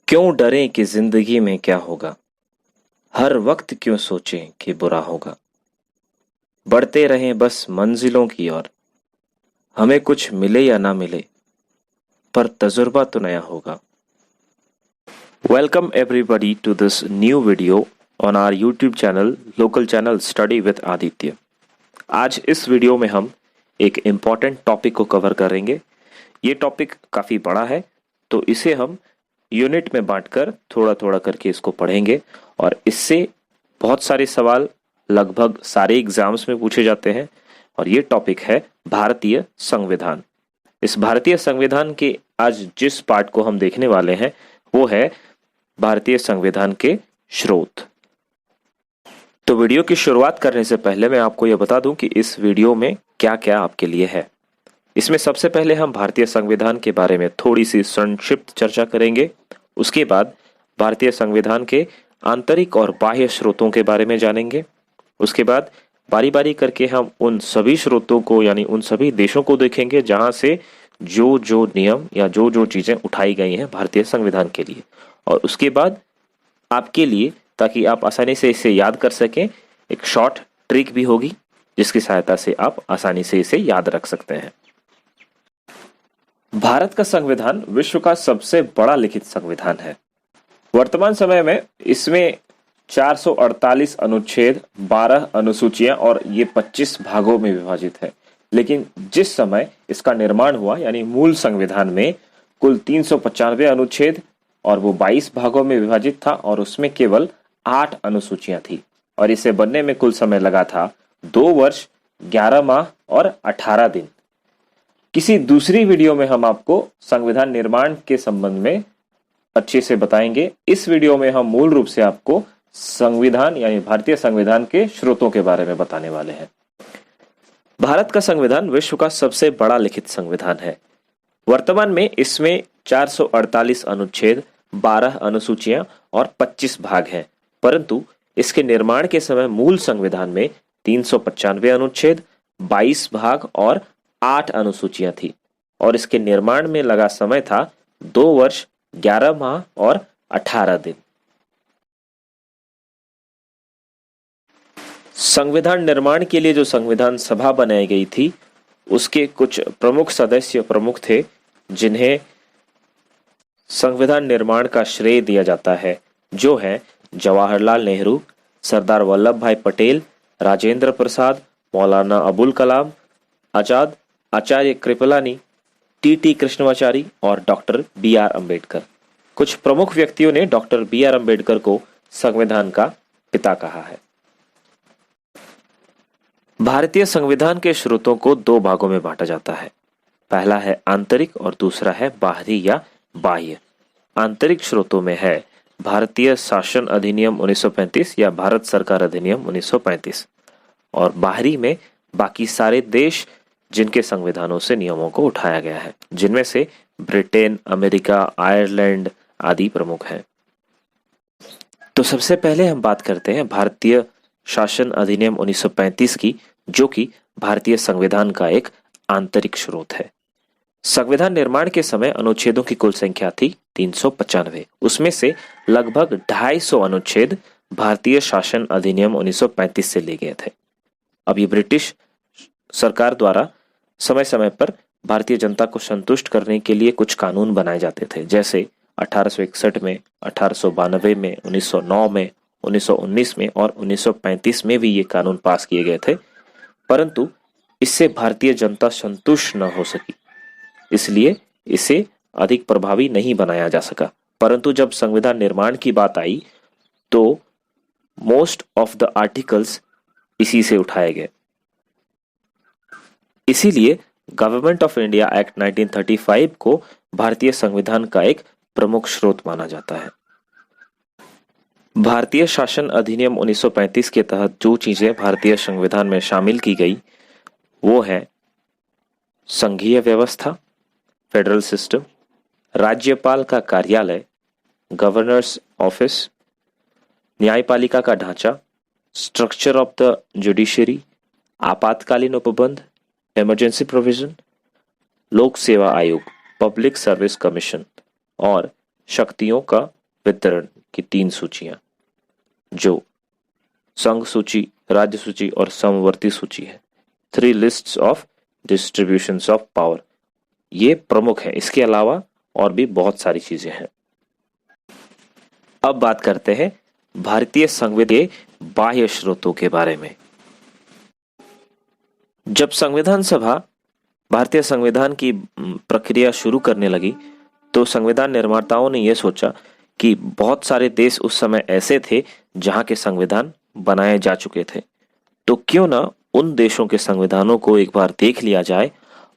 क्यों डरें कि जिंदगी में क्या होगा। हर वक्त क्यों सोचें कि बुरा होगा। बढ़ते रहें बस मंजिलों की ओर। हमें कुछ मिले या ना मिले, पर तजुर्बा तो नया होगा। Welcome everybody to this new video on our YouTube channel, local channel study with Aditya. आज इस वीडियो में हम एक इम्पॉर्टेंट टॉपिक को कवर करेंगे। ये टॉपिक काफ़ी बड़ा है, तो इसे हम यूनिट में बांटकर थोड़ा थोड़ा करके इसको पढ़ेंगे और इससे बहुत सारे सवाल लगभग सारे एग्जाम्स में पूछे जाते हैं। और ये टॉपिक है भारतीय संविधान। इस भारतीय संविधान के आज जिस पार्ट को हम देखने वाले हैं वो है भारतीय संविधान के स्रोत। तो वीडियो की शुरुआत करने से पहले मैं आपको यह बता दूं कि इस वीडियो में क्या क्या आपके लिए है। इसमें सबसे पहले हम भारतीय संविधान के बारे में थोड़ी सी संक्षिप्त चर्चा करेंगे। उसके बाद भारतीय संविधान के आंतरिक और बाह्य स्रोतों के बारे में जानेंगे। उसके बाद बारी बारी करके हम उन सभी स्रोतों को यानी उन सभी देशों को देखेंगे जहां से जो जो नियम या जो जो चीजें उठाई गई हैं भारतीय संविधान के लिए। और उसके बाद आपके लिए, ताकि आप आसानी से इसे याद कर सकें, एक शॉर्ट ट्रिक भी होगी जिसकी सहायता से आप आसानी से इसे याद रख सकते हैं। भारत का संविधान विश्व का सबसे बड़ा लिखित संविधान है। वर्तमान समय में इसमें 448 अनुच्छेद, 12 अनुसूचियां और ये 25 भागों में विभाजित है। लेकिन जिस समय इसका निर्माण हुआ यानी मूल संविधान में कुल 395 अनुच्छेद और वो 22 भागों में विभाजित था और उसमें केवल 8 अनुसूचियां थी। और इसे बनने में कुल समय लगा था 2 वर्ष, 11 माह और 18 दिन। किसी दूसरी वीडियो में हम आपको संविधान निर्माण के संबंध में अच्छे से बताएंगे। इस वीडियो में हम मूल रूप से आपको संविधान यानी भारतीय संविधान के स्रोतों के बारे में बताने वाले हैं। भारत का संविधान विश्व का सबसे बड़ा लिखित संविधान है। वर्तमान में इसमें 448 अनुच्छेद, 12 अनुसूचियां और 25 भाग हैं। परंतु इसके निर्माण के समय मूल संविधान में 395 अनुच्छेद, 22 भाग और 8 अनुसूचियां थी। और इसके निर्माण में लगा समय था 2 वर्ष, 11 माह और 18 दिन। संविधान निर्माण के लिए जो संविधान सभा बनाई गई थी उसके कुछ प्रमुख सदस्य प्रमुख थे जिन्हें संविधान निर्माण का श्रेय दिया जाता है, जो है जवाहरलाल नेहरू, सरदार वल्लभ भाई पटेल, राजेंद्र प्रसाद, मौलाना अबुल कलाम आजाद, आचार्य कृपलानी, टी कृष्णमाचारी और डॉक्टर बी.आर. अम्बेडकर। कुछ प्रमुख व्यक्तियों ने डॉक्टर बी.आर. अम्बेडकर को संविधान का पिता कहा है। भारतीय संविधान के स्रोतों को 2 भागों में बांटा जाता है। पहला है आंतरिक और दूसरा है बाहरी या बाह्य। आंतरिक स्रोतों में है भारतीय शासन अधिनियम 1935 या भारत सरकार अधिनियम 1935 और बाहरी में बाकी सारे देश जिनके संविधानों से नियमों को उठाया गया है, जिनमें से ब्रिटेन, अमेरिका, आयरलैंड आदि प्रमुख हैं। तो सबसे पहले हम बात करते हैं भारतीय शासन अधिनियम 1935 की, जो कि भारतीय संविधान का एक आंतरिक स्रोत है। संविधान निर्माण के समय अनुच्छेदों की कुल संख्या थी 395। उसमें से लगभग 250 अनुच्छेद भारतीय शासन अधिनियम 1935 से लिए गए थे। अब ये ब्रिटिश सरकार द्वारा समय समय पर भारतीय जनता को संतुष्ट करने के लिए कुछ कानून बनाए जाते थे, जैसे 1861 में, 1892 में, 1909 में, 1919 में और 1935 में भी ये कानून पास किए गए थे। परंतु इससे भारतीय जनता संतुष्ट न हो सकी, इसलिए इसे अधिक प्रभावी नहीं बनाया जा सका। परंतु जब संविधान निर्माण की बात आई तो मोस्ट ऑफ द आर्टिकल्स इसी से उठाए गए। इसीलिए गवर्नमेंट ऑफ इंडिया एक्ट 1935 को भारतीय संविधान का एक प्रमुख स्रोत माना जाता है। भारतीय शासन अधिनियम 1935 के तहत जो चीजें भारतीय संविधान में शामिल की गई वो है संघीय व्यवस्था, फेडरल सिस्टम, राज्यपाल का कार्यालय, गवर्नर्स ऑफिस, न्यायपालिका का ढांचा, स्ट्रक्चर ऑफ द जुडिशरी, आपातकालीन उपबंध, इमरजेंसी प्रोविजन, लोक सेवा आयोग, पब्लिक सर्विस कमीशन और शक्तियों का वितरण की 3 सूचियां, जो संघ सूची, राज्य सूची और समवर्ती सूची है। 3 lists of distributions of power, ये प्रमुख है। इसके अलावा और भी बहुत सारी चीजें हैं। अब बात करते हैं भारतीय संविधान के बाह्य स्रोतों के बारे में। जब संविधान सभा भारतीय संविधान की प्रक्रिया शुरू करने लगी तो संविधान निर्माताओं ने यह सोचा कि बहुत सारे देश उस समय ऐसे थे जहां के संविधान बनाए जा चुके थे, तो क्यों ना उन देशों के संविधानों को एक बार देख लिया जाए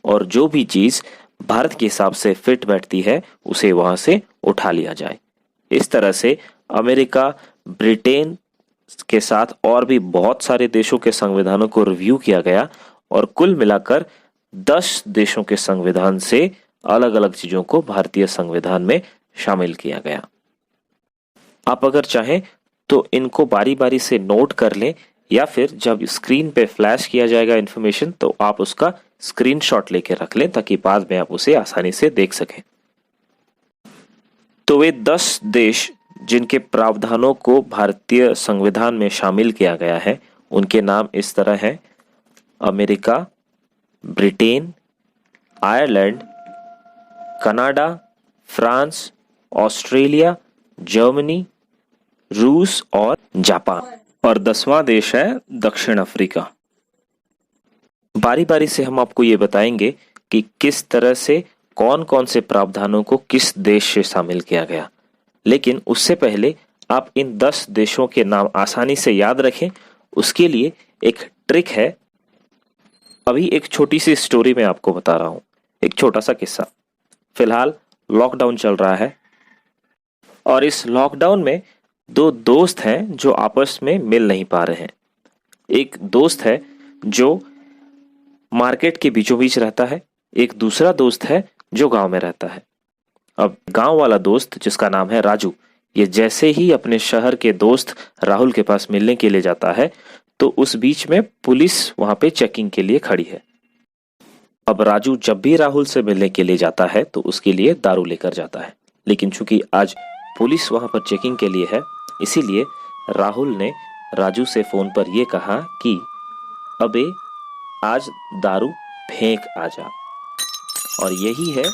और जो भी चीज भारत के हिसाब से फिट बैठती है उसे वहां से उठा लिया जाए। इस तरह से अमेरिका, ब्रिटेन के साथ और भी बहुत सारे देशों के संविधानों को रिव्यू किया गया और कुल मिलाकर 10 देशों के संविधान से अलग अलग चीजों को भारतीय संविधान में शामिल किया गया। आप अगर चाहें तो इनको बारी बारी से नोट कर लें, या फिर जब स्क्रीन पे फ्लैश किया जाएगा इंफॉर्मेशन तो आप उसका स्क्रीनशॉट लेके रख लें ताकि बाद में आप उसे आसानी से देख सकें। तो वे 10 देश जिनके प्रावधानों को भारतीय संविधान में शामिल किया गया है, उनके नाम इस तरह हैं: America, Britain, Ireland, Canada, France, Australia, Germany, रूस और जापान। और 10वां देश है दक्षिण अफ्रीका। बारी बारी से हम आपको ये बताएंगे कि किस तरह से कौन कौन से प्रावधानों को किस देश से शामिल किया गया। लेकिन उससे पहले आप इन 10 देशों के नाम आसानी से याद रखें, उसके लिए एक ट्रिक है। अभी एक छोटी सी स्टोरी मैं आपको बता रहा हूं, एक छोटा सा किस्सा। फिलहाल लॉकडाउन चल रहा है और इस लॉकडाउन में 2 दोस्त हैं जो आपस में मिल नहीं पा रहे हैं। एक दोस्त है जो मार्केट के बीचों बीच रहता है, एक दूसरा दोस्त है जो गांव में रहता है। अब गांव वाला दोस्त, जिसका नाम है राजू, ये जैसे ही अपने शहर के दोस्त राहुल के पास मिलने के लिए जाता है तो उस बीच में पुलिस वहां पे चेकिंग के लिए खड़ी है। अब राजू जब भी राहुल से मिलने के लिए जाता है तो उसके लिए दारू लेकर जाता है, लेकिन चूंकि आज पुलिस वहां पर चेकिंग के लिए है, इसीलिए राहुल ने राजू से फोन पर यह कहा कि अबे आज दारू फेंक आ जा। और यही है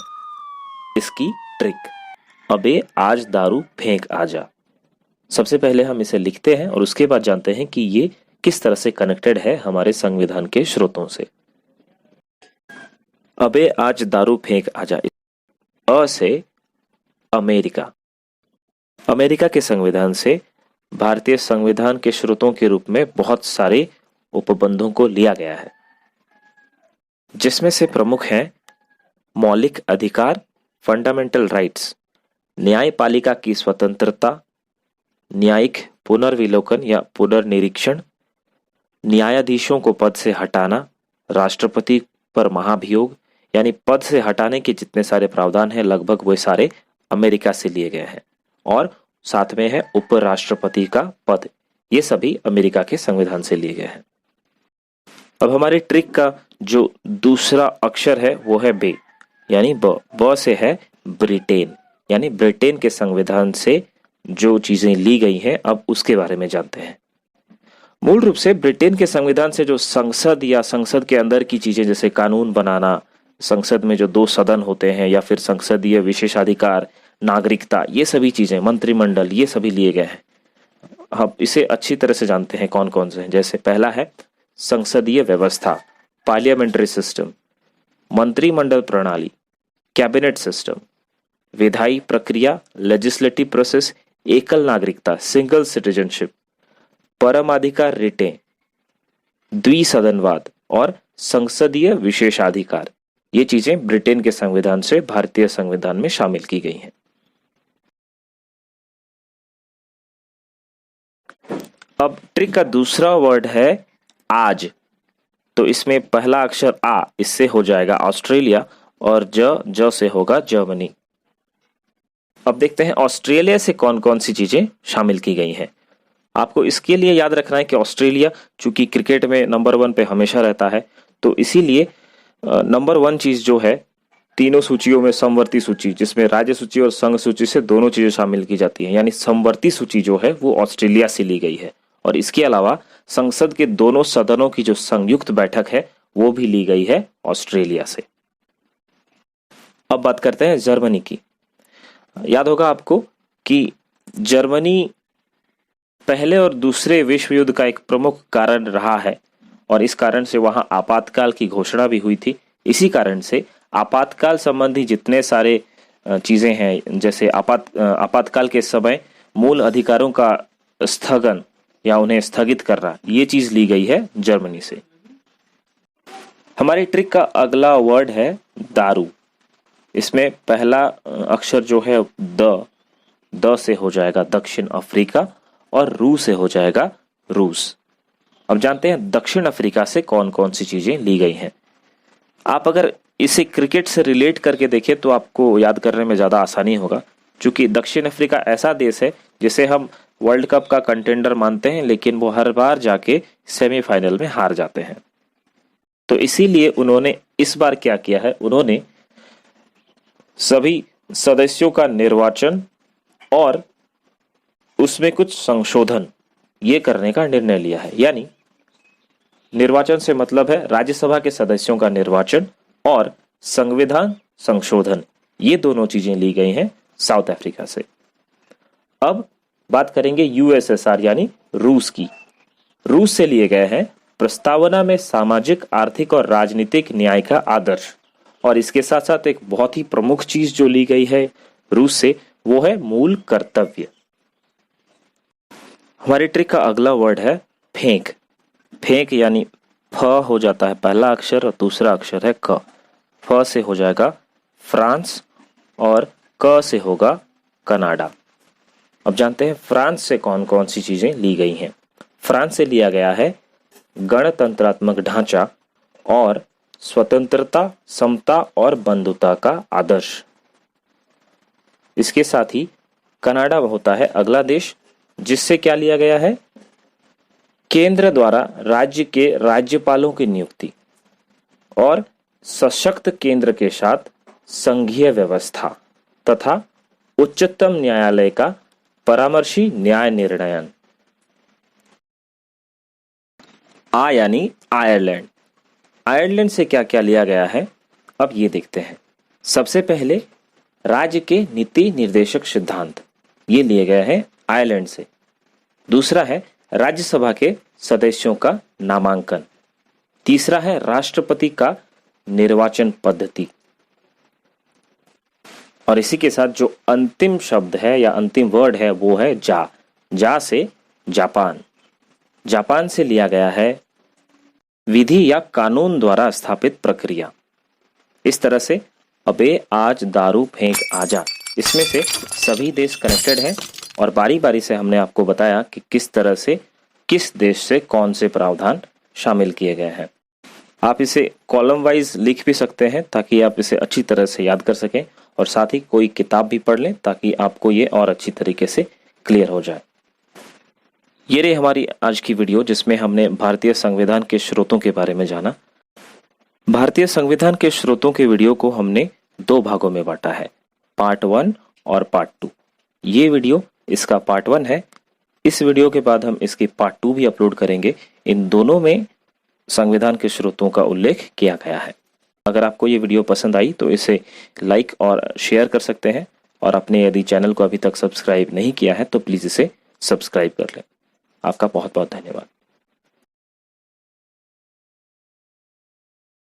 इसकी ट्रिक, अबे आज दारू फेंक आ जा। सबसे पहले हम इसे लिखते हैं और उसके बाद जानते हैं कि ये किस तरह से कनेक्टेड है हमारे संविधान के स्रोतों से। अबे आज दारू फेंक आ जा। अ से अमेरिका। अमेरिका के संविधान से भारतीय संविधान के स्रोतों के रूप में बहुत सारे उपबंधों को लिया गया है, जिसमें से प्रमुख हैं मौलिक अधिकार, फंडामेंटल राइट्स, न्यायपालिका की स्वतंत्रता, न्यायिक पुनर्विलोकन या पुनर्निरीक्षण, न्यायाधीशों को पद से हटाना, राष्ट्रपति पर महाभियोग, यानी पद से हटाने के जितने सारे प्रावधान हैं लगभग वे सारे अमेरिका से लिए गए हैं। और साथ में है उपराष्ट्रपति का पद, ये सभी अमेरिका के संविधान से लिए गए हैं। अब हमारी ट्रिक का जो दूसरा अक्षर है वो है बे, यानी ब से है ब्रिटेन, यानी ब्रिटेन के संविधान से जो चीजें ली गई हैं अब उसके बारे में जानते हैं। मूल रूप से ब्रिटेन के संविधान से जो संसद या संसद के अंदर की चीजें जैसे कानून बनाना, संसद में जो 2 सदन होते हैं या फिर संसदीय विशेषाधिकार, नागरिकता, ये सभी चीजें, मंत्रिमंडल, ये सभी लिए गए हैं। हम इसे अच्छी तरह से जानते हैं कौन कौन से हैं। जैसे पहला है संसदीय व्यवस्था, पार्लियामेंट्री सिस्टम, मंत्रिमंडल प्रणाली, कैबिनेट सिस्टम, विधायी प्रक्रिया, लेजिस्लेटिव प्रोसेस, एकल नागरिकता, सिंगल सिटीजनशिप, परमाधिकार रिटें, द्विसदनवाद और संसदीय विशेषाधिकार। ये चीजें ब्रिटेन के संविधान से भारतीय संविधान में शामिल की गई हैं। अब ट्रिक का दूसरा वर्ड है आज। तो इसमें पहला अक्षर आ, इससे हो जाएगा ऑस्ट्रेलिया और ज से होगा जर्मनी। अब देखते हैं ऑस्ट्रेलिया से कौन कौन सी चीजें शामिल की गई हैं। आपको इसके लिए याद रखना है कि ऑस्ट्रेलिया चूंकि क्रिकेट में नंबर 1 पे हमेशा रहता है, तो इसीलिए नंबर 1 चीज जो है तीनों सूचियों में समवर्ती सूची, जिसमें राज्य सूची और संघ सूची से दोनों चीजें शामिल की जाती हैं, यानी समवर्ती सूची जो है वो ऑस्ट्रेलिया से ली गई है। और इसके अलावा संसद के दोनों सदनों की जो संयुक्त बैठक है वो भी ली गई है ऑस्ट्रेलिया से। अब बात करते हैं जर्मनी की। याद होगा आपको कि जर्मनी पहले और दूसरे विश्व युद्ध का एक प्रमुख कारण रहा है और इस कारण से वहां आपातकाल की घोषणा भी हुई थी। इसी कारण से आपातकाल संबंधी जितने सारे चीजें हैं, जैसे आपातकाल के समय मूल अधिकारों का स्थगन या उन्हें स्थगित करना, ये चीज ली गई है जर्मनी से। हमारी ट्रिक का अगला वर्ड है दारू। इसमें पहला अक्षर जो है द से हो जाएगा दक्षिण अफ्रीका और रू से हो जाएगा रूस। अब जानते हैं दक्षिण अफ्रीका से कौन कौन सी चीजें ली गई हैं। आप अगर इसे क्रिकेट से रिलेट करके देखें तो आपको याद करने में ज्यादा आसानी होगा, क्योंकि दक्षिण अफ्रीका ऐसा देश है जिसे हम वर्ल्ड कप का कंटेंडर मानते हैं, लेकिन वो हर बार जाके सेमीफाइनल में हार जाते हैं। तो इसीलिए उन्होंने इस बार क्या किया है, उन्होंने सभी सदस्यों का निर्वाचन और उसमें कुछ संशोधन ये करने का निर्णय लिया है। यानी निर्वाचन से मतलब है राज्यसभा के सदस्यों का निर्वाचन और संविधान संशोधन, ये दोनों चीजें ली गई हैं साउथ अफ्रीका से। अब बात करेंगे यूएसएसआर यानी रूस की। रूस से लिए गए हैं प्रस्तावना में सामाजिक, आर्थिक और राजनीतिक न्याय का आदर्श। और इसके साथ साथ एक बहुत ही प्रमुख चीज जो ली गई है रूस से, वो है मूल कर्तव्य। हमारी ट्रिक का अगला वर्ड है फेंक। फेंक यानी फ हो जाता है पहला अक्षर और दूसरा अक्षर है क। फ से हो जाएगा फ्रांस और क से होगा कनाडा। अब जानते हैं फ्रांस से कौन कौन सी चीजें ली गई हैं। फ्रांस से लिया गया है गणतंत्रात्मक ढांचा और स्वतंत्रता, समता और बंधुता का आदर्श। इसके साथ ही कनाडा होता है अगला देश, जिससे क्या लिया गया है, केंद्र द्वारा राज्य के राज्यपालों की नियुक्ति और सशक्त केंद्र के साथ संघीय व्यवस्था तथा उच्चतम न्यायालय का परामर्शी न्याय निर्णयन। यानी आयरलैंड। आयरलैंड से क्या क्या लिया गया है, अब ये देखते हैं। सबसे पहले राज्य के नीति निर्देशक सिद्धांत, ये लिए गए हैं आयरलैंड से। दूसरा है राज्यसभा के सदस्यों का नामांकन। तीसरा है राष्ट्रपति का निर्वाचन पद्धति। और इसी के साथ जो अंतिम शब्द है या अंतिम वर्ड है वो है जा से जापान। जापान से लिया गया है विधि या कानून द्वारा स्थापित प्रक्रिया। इस तरह से अबे आज दारू फेंक आजा, इसमें से सभी देश कनेक्टेड हैं और बारी बारी से हमने आपको बताया कि किस तरह से किस देश से कौन से प्रावधान शामिल किए गए हैं। आप इसे कॉलम वाइज लिख भी सकते हैं ताकि आप इसे अच्छी तरह से याद कर सकें, और साथ ही कोई किताब भी पढ़ लें ताकि आपको ये और अच्छी तरीके से क्लियर हो जाए। ये रही हमारी आज की वीडियो, जिसमें हमने भारतीय संविधान के स्रोतों के बारे में जाना। भारतीय संविधान के स्रोतों के वीडियो को हमने 2 भागों में बांटा है, पार्ट 1 और पार्ट 2। ये वीडियो इसका पार्ट 1 है। इस वीडियो के बाद हम इसकी पार्ट 2 भी अपलोड करेंगे। इन दोनों में संविधान के स्रोतों का उल्लेख किया गया है। अगर आपको ये वीडियो पसंद आई तो इसे लाइक और शेयर कर सकते हैं, और अपने यदि चैनल को अभी तक सब्सक्राइब नहीं किया है तो प्लीज़ इसे सब्सक्राइब कर लें। आपका बहुत बहुत धन्यवाद।